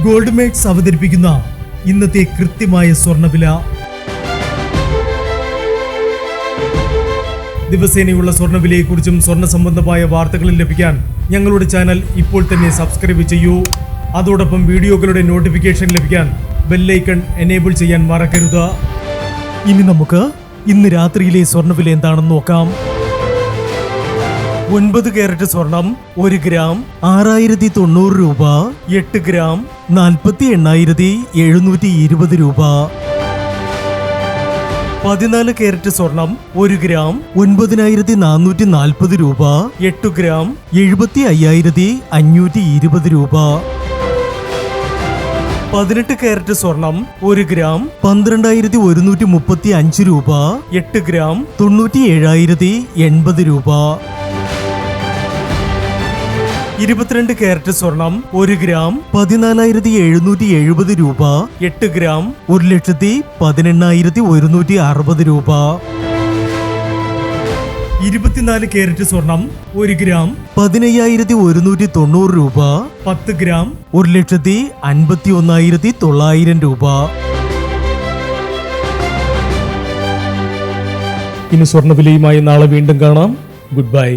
Gold makes അവതരിപ്പിക്കുന്ന ഇന്നത്തെ കൃത്യമായ സ്വർണ്ണവില. ദിവസേനയുള്ള സ്വർണ്ണവിലയെക്കുറിച്ചും സ്വർണ്ണ സംബന്ധമായ വാർത്തകളും ലഭിക്കാൻ ഞങ്ങളുടെ ചാനൽ ഇപ്പോൾ തന്നെ സബ്സ്ക്രൈബ് ചെയ്യൂ. അതോടൊപ്പം വീഡിയോകളുടെ നോട്ടിഫിക്കേഷൻ ലഭിക്കാൻ ബെല്ലൈക്കൺ എനേബിൾ ചെയ്യാൻ മറക്കരുത്. ഇനി നമുക്ക് ഇന്ന് രാത്രിയിലെ സ്വർണ്ണവില എന്താണെന്ന് നോക്കാം. 9 കാരറ്റ് സ്വർണം 1 ഗ്രാം 6090 രൂപ. 8 ഗ്രാം 48,720 രൂപ. 14 കാരറ്റ് സ്വർണം 1 ഗ്രാം 9440 രൂപ. 8 ഗ്രാം 75,520 രൂപ. 18 കാരറ്റ് സ്വർണം 1 ഗ്രാം 12,135 രൂപ. 8 ഗ്രാം 97,080 രൂപ. 22 കാരറ്റ് സ്വർണം 1 ഗ്രാം 14,770 രൂപ. 8 ഗ്രാം 1,18,160 രൂപ. 24 കാരറ്റ് സ്വർണം 1 ഗ്രാം 15,190 രൂപ. 10 ഗ്രാം 1,51,900 രൂപ. ഇനി സ്വർണ്ണവിലയുമായി നാളെ വീണ്ടും കാണാം. Good bye.